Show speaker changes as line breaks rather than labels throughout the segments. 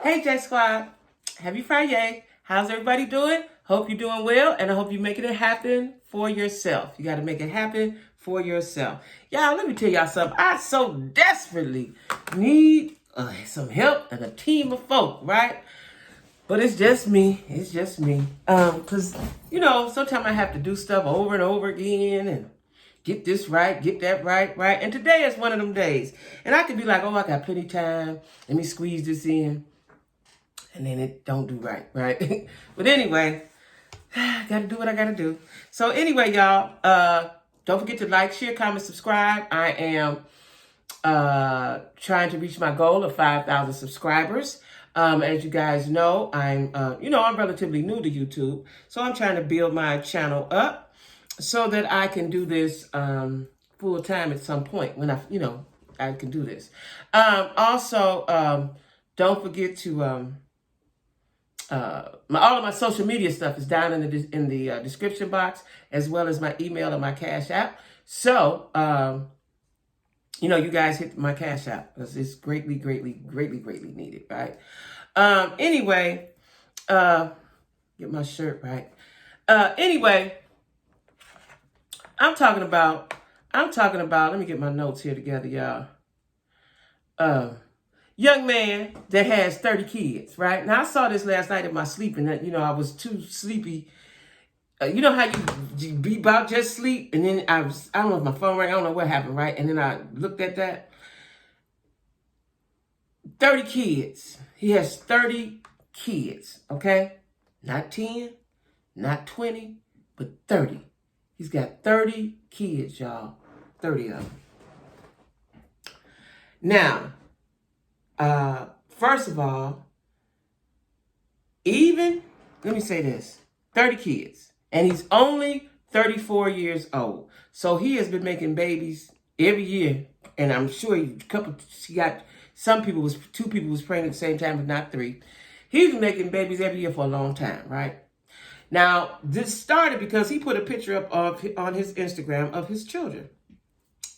Hey, J Squad. Happy Friday. How's everybody doing? Hope you're doing well, and I hope you're making it happen for yourself. You got to make it happen for yourself. Y'all, let me tell y'all something. I so desperately need some help and a team of folk, right? But it's just me. It's just me. Because, sometimes I have to do stuff over and over again and get this right, get that right, right? And today is one of them days. And I could be like, oh, I got plenty of time. Let me squeeze this in. And then it don't do right, right? But anyway, gotta do what I gotta do. So anyway, y'all, don't forget to like, share, comment, subscribe. I am trying to reach my goal of 5,000 subscribers. As you guys know, I'm relatively new to YouTube. So I'm trying to build my channel up so that I can do this full time at some point when I can do this. Also, don't forget to all of my social media stuff is down in the description box, as well as my email and my Cash App. So, you guys hit my Cash App because it's greatly, greatly, greatly, greatly needed, right? Anyway, get my shirt right. Anyway, I'm talking about, let me get my notes here together, y'all. Young man that has 30 kids, right? Now, I saw this last night in my sleep, and I was too sleepy. You know how you be about just sleep, and then I don't know if my phone rang, I don't know what happened, right? And then I looked at that. 30 kids. He has 30 kids, okay? Not 10, not 20, but 30. He's got 30 kids, y'all. 30 of them. Now, first of all, let me say this, 30 kids, and he's only 34 years old. So he has been making babies every year, and I'm sure two people was pregnant at the same time, but not three. He's been making babies every year for a long time, right? Now, this started because he put a picture up on his Instagram of his children.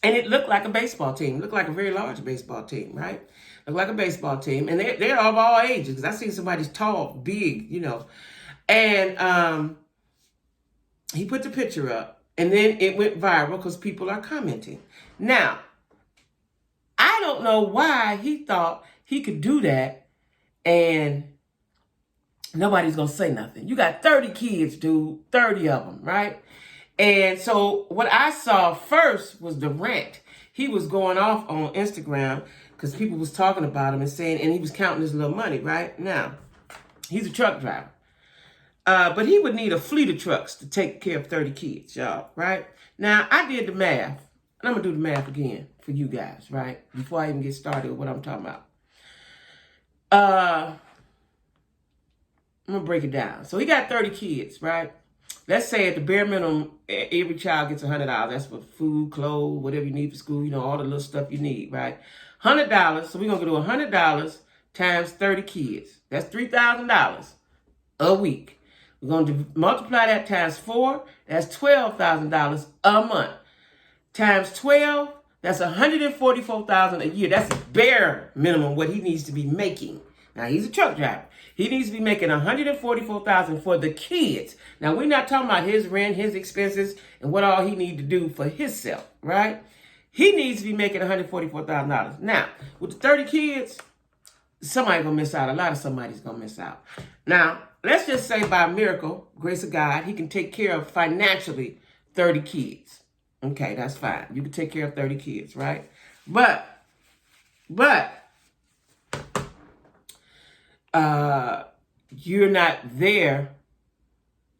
And it looked like a baseball team. It looked like a very large baseball team, right? Looked like a baseball team. And they're of all ages. Because I seen somebody's tall, big, And he put the picture up. And then it went viral because people are commenting. Now, I don't know why he thought he could do that and nobody's going to say nothing. You got 30 kids, dude. 30 of them, right? And so what I saw first was the rant. He was going off on Instagram because people was talking about him and he was counting his little money, right? Now, he's a truck driver. But he would need a fleet of trucks to take care of 30 kids, y'all, right? Now, I did the math, and I'm going to do the math again for you guys, right? Before I even get started with what I'm talking about. I'm going to break it down. So he got 30 kids, right? Let's say at the bare minimum, every child gets $100. That's for food, clothes, whatever you need for school, all the little stuff you need, right? $100. So we're going to do $100 times 30 kids. That's $3,000 a week. We're going to multiply that times 4. That's $12,000 a month. Times 12, that's $144,000 a year. That's bare minimum what he needs to be making. Now, he's a truck driver. He needs to be making $144,000 for the kids. Now, we're not talking about his rent, his expenses, and what all he needs to do for himself, right? He needs to be making $144,000. Now, with the 30 kids, somebody's going to miss out. A lot of somebody's going to miss out. Now, let's just say by miracle, grace of God, he can take care of financially 30 kids. Okay, that's fine. You can take care of 30 kids, right? But, you're not there.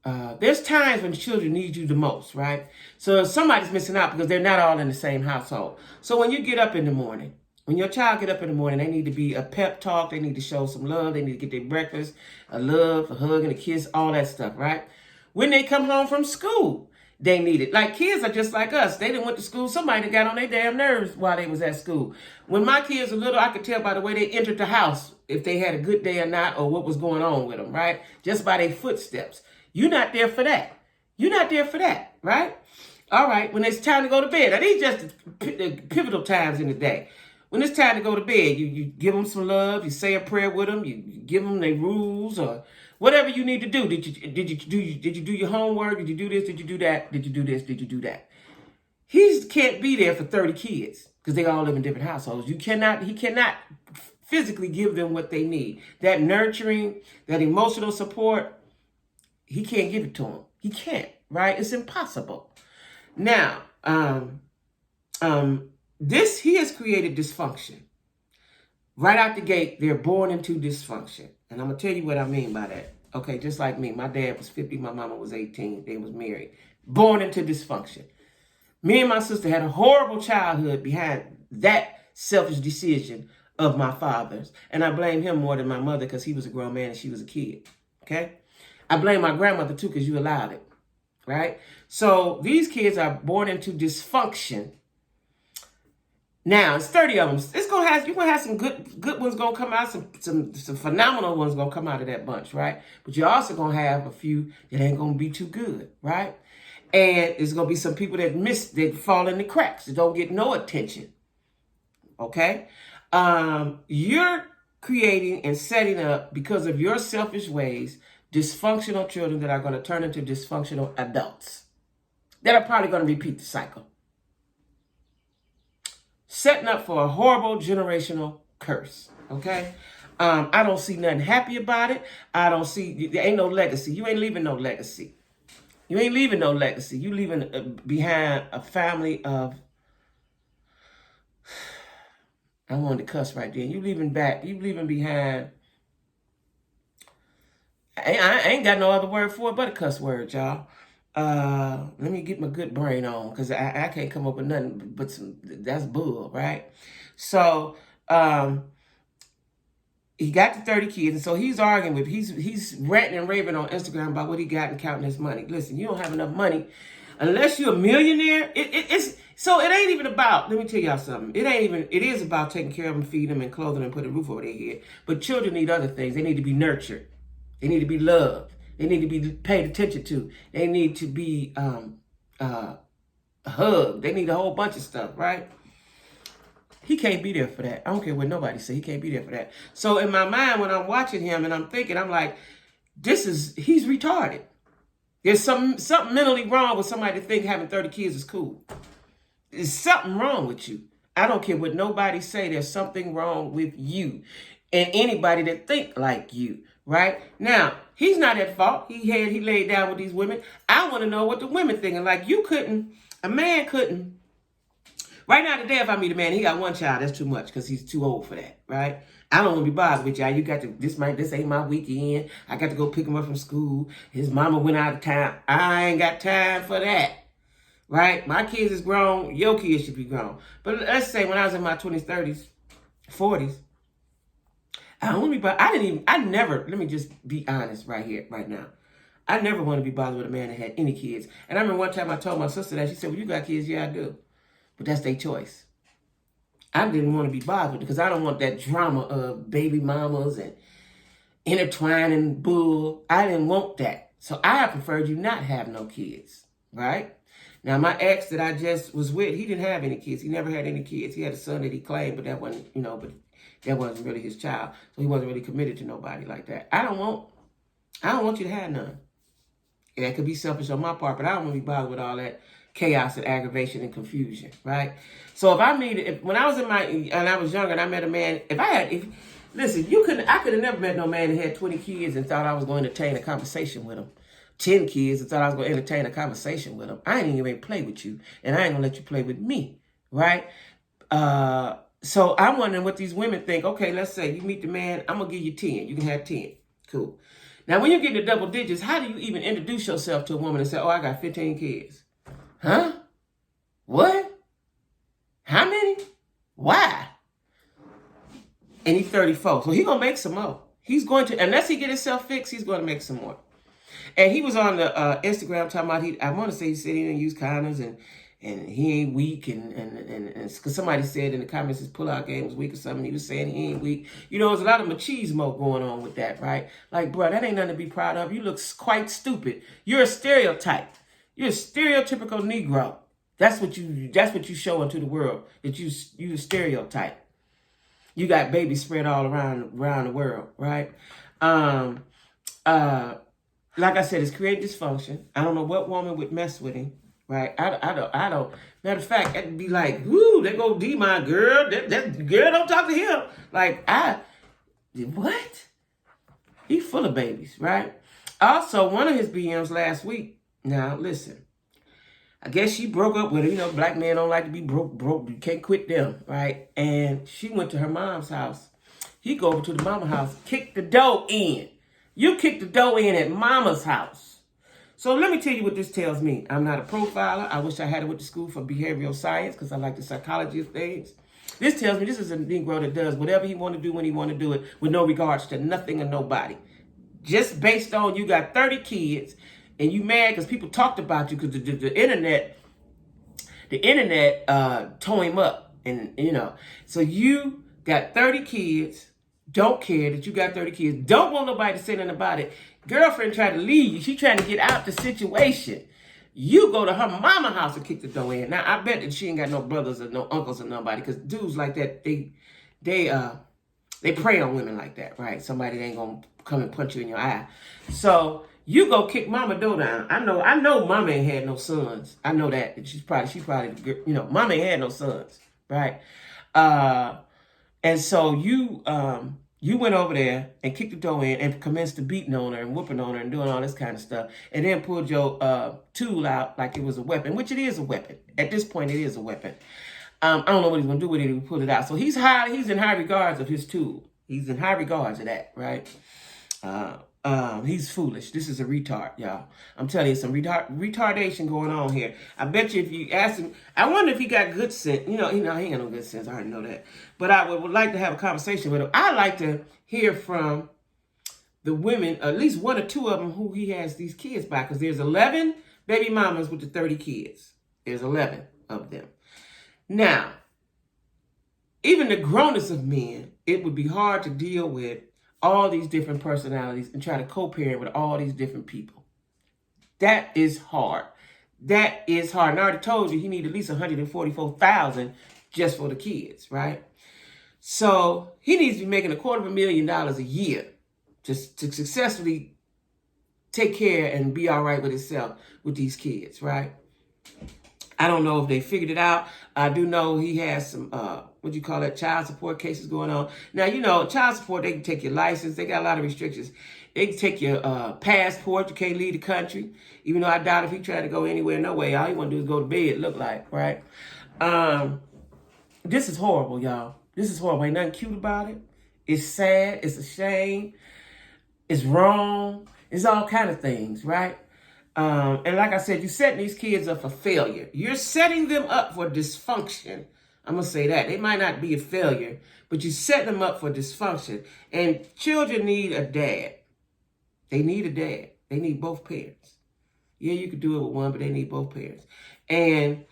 There's times when children need you the most, right? So somebody's missing out because they're not all in the same household. So when you get up in the morning, when your child get up in the morning, they need to be a pep talk. They need to show some love. They need to get their breakfast, a love, a hug, and a kiss, all that stuff, right? When they come home from school, they need it. Like, kids are just like us. They didn't went to school. Somebody got on their damn nerves while they was at school. When my kids were little, I could tell by the way they entered the house if they had a good day or not, or what was going on with them, right? Just by their footsteps. You're not there for that. You're not there for that, right? All right, when it's time to go to bed. Now, these just the pivotal times in the day. When it's time to go to bed, you give them some love, you say a prayer with them, you give them their rules or whatever you need to do. Did you do your homework? Did you do this? Did you do that? Did you do this? Did you do that? He can't be there for 30 kids because they all live in different households. He cannot physically give them what they need. That nurturing, that emotional support, he can't give it to them. He can't, right? It's impossible. Now, he has created dysfunction. Right out the gate, they're born into dysfunction. And I'm going to tell you what I mean by that. Okay, just like me. My dad was 50, my mama was 18. They was married. Born into dysfunction. Me and my sister had a horrible childhood behind that selfish decision of my father's. And I blame him more than my mother because he was a grown man and she was a kid. Okay? I blame my grandmother too because you allowed it. Right? So these kids are born into dysfunction. Now, it's 30 of them. You're gonna have some good ones gonna come out, some phenomenal ones gonna come out of that bunch, right? But you're also gonna have a few that ain't gonna be too good, right? And there's gonna be some people that fall in the cracks, that don't get no attention. Okay? You're creating and setting up, because of your selfish ways, dysfunctional children that are gonna turn into dysfunctional adults that are probably gonna repeat the cycle. Setting up for a horrible generational curse, okay? I don't see nothing happy about it. There ain't no legacy. You ain't leaving no legacy. You ain't leaving no legacy. You leaving behind a family of, I wanted to cuss right there. You leaving behind, I ain't got no other word for it but a cuss word, y'all. Let me get my good brain on, because I can't come up with nothing but that's bull, right? So, he got to 30 kids, and so he's arguing he's ranting and raving on Instagram about what he got and counting his money. Listen, you don't have enough money unless you're a millionaire. So it ain't even about, let me tell y'all something. It is about taking care of them, feeding them, and clothing them, and putting a roof over their head. But children need other things. They need to be nurtured. They need to be loved. They need to be paid attention to. They need to be hugged. They need a whole bunch of stuff, right? He can't be there for that. I don't care what nobody say. He can't be there for that. So in my mind, when I'm watching him and I'm thinking, I'm like, he's retarded. There's something mentally wrong with somebody to think having 30 kids is cool. There's something wrong with you. I don't care what nobody say. There's something wrong with you and anybody that think like you. Right? Now, he's not at fault. He laid down with these women. I want to know what the women thinking. Like, a man couldn't. Right now today, if I meet a man, he got one child, that's too much because he's too old for that, right? I don't want to be bothered with y'all. You got to, this ain't my weekend. I got to go pick him up from school. His mama went out of town. I ain't got time for that, right? My kids is grown. Your kids should be grown. But let's say when I was in my 20s, 30s, 40s, let me just be honest right here, right now. I never want to be bothered with a man that had any kids. And I remember one time I told my sister that. She said, well, you got kids? Yeah, I do. But that's their choice. I didn't want to be bothered because I don't want that drama of baby mamas and intertwining bull. I didn't want that. So I preferred you not have no kids, right? Now, my ex that I just was with, he didn't have any kids. He never had any kids. He had a son that he claimed, but that wasn't, that wasn't really his child. So he wasn't really committed to nobody like that. I don't want you to have none. And that could be selfish on my part, but I don't want to be bothered with all that chaos and aggravation and confusion, right? So when I was and I was younger and I met a man, listen, I could have never met no man that had 20 kids and thought I was going to entertain a conversation with him. 10 kids and thought I was going to entertain a conversation with him. I ain't even play with you, and I ain't going to let you play with me, right? So I'm wondering what these women think. Okay, let's say you meet the man, I'm going to give you 10. You can have 10. Cool. Now, when you get into double digits, how do you even introduce yourself to a woman and say, oh, I got 15 kids? Huh? What? How many? Why? And he's 34. So he's going to make some more. He's going to, unless he get himself fixed, he's going to make some more. And he was on the Instagram talking about, I want to say he said he didn't use condoms and he ain't weak. And because somebody said in the comments his pullout game was weak or something. He was saying he ain't weak. There's a lot of machismo going on with that, right? Like, bro, that ain't nothing to be proud of. You look quite stupid. You're a stereotype. You're a stereotypical Negro. That's what you showing to the world, that you a stereotype. You got babies spread all around the world, right? Um, uh, like I said, it's creating dysfunction. I don't know what woman would mess with him, right? I don't. Matter of fact, it'd be like, whoo, there go D, my girl. That girl, don't talk to him. Like, what? He full of babies, right? Also, one of his BMs last week. Now, listen. I guess she broke up with him. You know, black men don't like to be broke. You can't quit them, right? And she went to her mom's house. He go over to the mama house, kick the door in. You kick the door in at mama's house. So let me tell you what this tells me. I'm not a profiler. I wish I had it with the school for behavioral science because I like the psychology of things. This tells me this is a Negro that does whatever he want to do when he want to do it with no regards to nothing or nobody. Just based on you got 30 kids and you mad because people talked about you because the internet tore him up. And, you know, so you got 30 kids, don't care that you got 30 kids, don't want nobody to say nothing about it. Girlfriend tried to leave you. She trying to get out the situation. You go to her mama house and kick the door in. Now, I bet that she ain't got no brothers or no uncles or nobody because dudes like that, they prey on women like that, right? Somebody that ain't going to come and punch you in your eye. So you go kick mama door down. I know mama ain't had no sons. I know that. She probably, you know, mama ain't had no sons, right? And so you went over there and kicked the door in and commenced to beating on her and whooping on her and doing all this kind of stuff. And then pulled your tool out like it was a weapon, which it is a weapon. At this point, it is a weapon. I don't know what he's going to do with it if he pull it out. So he's in high regards of his tool. He's in high regards of that, right? He's foolish. This is a retard, y'all. I'm telling you, some retardation going on here. I bet you if you ask him, I wonder if he got good sense. You know, he ain't got no good sense. I already know that. But I would like to have a conversation with him. I like to hear from the women, at least one or two of them, who he has these kids by. Because there's 11 baby mamas with the 30 kids. There's 11 of them. Now, even the grownest of men, it would be hard to deal with all these different personalities and try to co-parent with all these different people. That is hard. That is hard. And I already told you he needs at least $144,000 just for the kids, right? So he needs to be making $250,000 a year to successfully take care and be all right with himself with these kids, right? I don't know if they figured it out. I do know he has some, child support cases going on. Now, you know, child support, they can take your license. They got a lot of restrictions. They can take your passport. You can't leave the country. Even though I doubt if he tried to go anywhere, no way. All he want to do is go to bed, look like, right? This is horrible, y'all. This is horrible. Ain't nothing cute about it. It's sad. It's a shame. It's wrong. It's all kind of things, right? And like I said, you're setting these kids up for failure. You're setting them up for dysfunction. I'm going to say that. They might not be a failure, but you set them up for dysfunction. And children need a dad. They need a dad. They need both parents. Yeah, you could do it with one, but they need both parents. And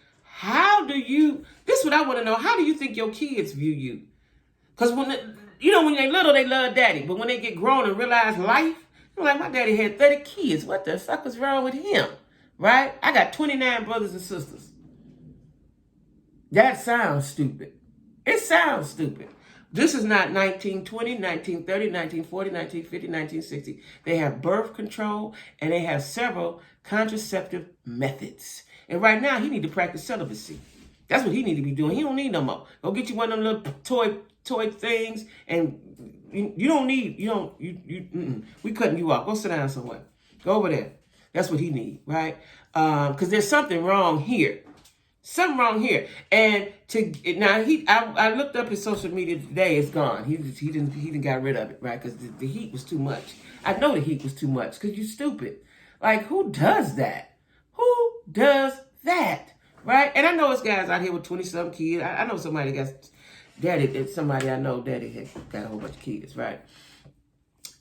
this is what I want to know. How do you think your kids view you? Because when they're little, they love daddy. But when they get grown and realize life, they're like, my daddy had 30 kids. What the fuck was wrong with him? Right? I got 29 brothers and sisters. That sounds stupid. It sounds stupid. This is not 1920, 1930, 1940, 1950, 1960. They have birth control and they have several contraceptive methods. And right now, he need to practice celibacy. That's what he need to be doing. He don't need no more. Go get you one of them little toy things, and we cutting you off. Go sit down somewhere. Go over there. That's what he need, right? Because there's something wrong here. Something wrong here. And I looked up his social media today. It's gone. He didn't got rid of it, right? Because the heat was too much. I know the heat was too much because you're stupid. Like, who does that? Who does that? Right? And I know it's guys out here with 20-something kids. I know somebody got daddy. Somebody I know daddy had got a whole bunch of kids. Right?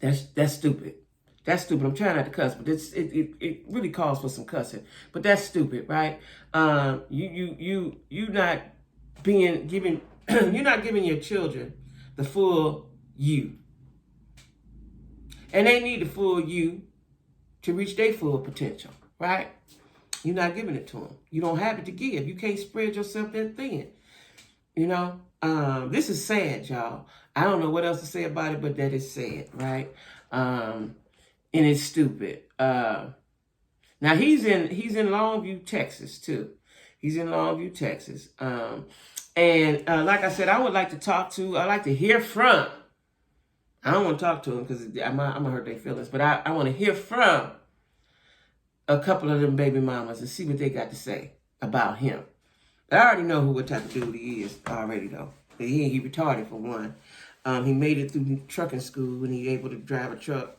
That's stupid. That's stupid. I'm trying not to cuss, but it really calls for some cussing. But that's stupid, right? You not giving you're not giving your children the full you, and they need the full you to reach their full potential, right? You're not giving it to them. You don't have it to give. You can't spread yourself that thin. You know, this is sad, y'all. I don't know what else to say about it, but that is sad, right? And it's stupid. Now he's in Longview, Texas, too. He's in Longview, Texas. And like I said, I would like to hear from. I don't want to talk to him because I'm going to hurt their feelings, but I want to hear from a couple of them baby mamas and see what they got to say about him. I already know what type of dude he is already, though. He retarded, for one. He made it through trucking school and he able to drive a truck.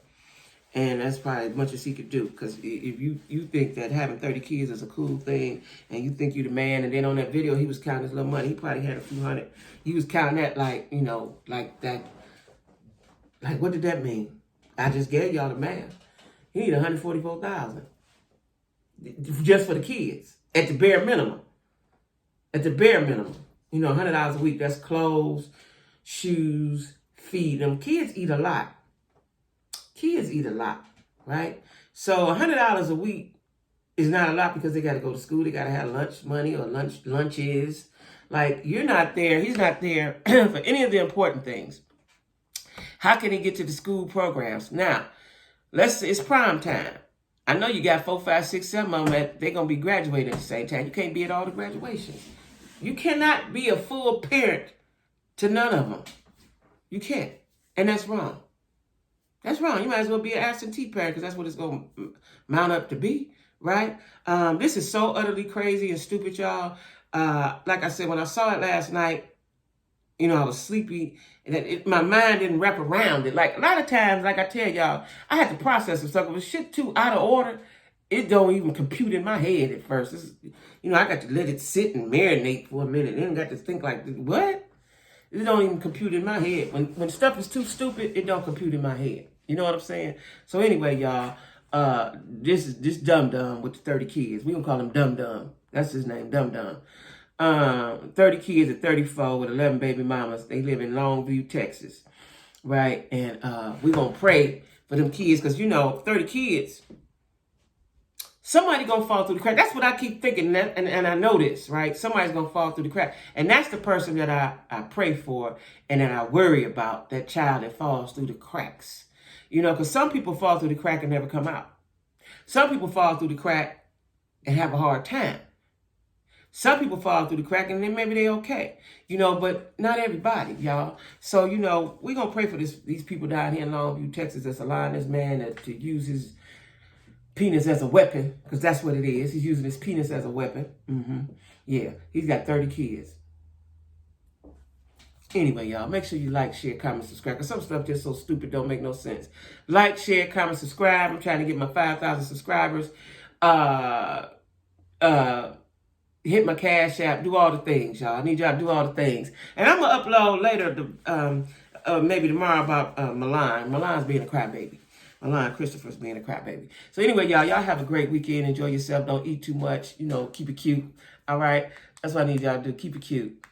And that's probably as much as he could do. Because if you think that having 30 kids is a cool thing, and you think you're the man, and then on that video, he was counting his little money. He probably had a few hundred. He was counting that like that. Like, what did that mean? I just gave y'all the math. He need $144,000. Just for the kids. At the bare minimum. At the bare minimum. You know, $100 a week. That's clothes, shoes, feed them. Kids eat a lot. Kids eat a lot, right? So $100 a week is not a lot because they got to go to school. They got to have lunch money or lunches. Like, you're not there. He's not there for any of the important things. How can he get to the school programs? Now, it's prime time. I know you got 4, 5, 6, 7 of them. They're going to be graduating at the same time. You can't be at all the graduations. You cannot be a full parent to none of them. You can't. And that's wrong. That's wrong. You might as well be an absentee parent because that's what it's going to mount up to be, right? This is so utterly crazy and stupid, y'all. Like I said, when I saw it last night, you know, I was sleepy. And my mind didn't wrap around it. Like, a lot of times, like I tell y'all, I had to process some stuff. If it's shit too out of order, it don't even compute in my head at first. I got to let it sit and marinate for a minute. Then got to think like, what? It don't even compute in my head. When stuff is too stupid, it don't compute in my head. You know what I'm saying? So anyway, y'all, this dum-dum with the 30 kids. We gonna call him Dum-Dum. That's his name, Dum-Dum. 30 kids at 34 with 11 baby mamas. They live in Longview, Texas, right? And we gonna pray for them kids because, 30 kids, somebody gonna fall through the crack. That's what I keep thinking, and I know this, right? Somebody's gonna fall through the crack. And that's the person that I pray for and that I worry about, that child that falls through the cracks. Because some people fall through the crack and never come out. Some people fall through the crack and have a hard time. Some people fall through the crack and then maybe they're okay. But not everybody, y'all. So, we're going to pray for these people down here in Longview, Texas, that's allowing this man to use his penis as a weapon, because that's what it is. He's using his penis as a weapon. Yeah, he's got 30 kids. Anyway, y'all, make sure you like, share, comment, subscribe, because some stuff just so stupid don't make no sense. Like, share, comment, subscribe. I'm trying to get my 5,000 subscribers. Hit my Cash App, do all the things, y'all. I need y'all to do all the things. And I'm going to upload later, maybe tomorrow, about Milan. Milan's being a crybaby. Milan Christopher's being a crybaby. So anyway, y'all have a great weekend. Enjoy yourself. Don't eat too much. Keep it cute. All right? That's what I need y'all to do. Keep it cute.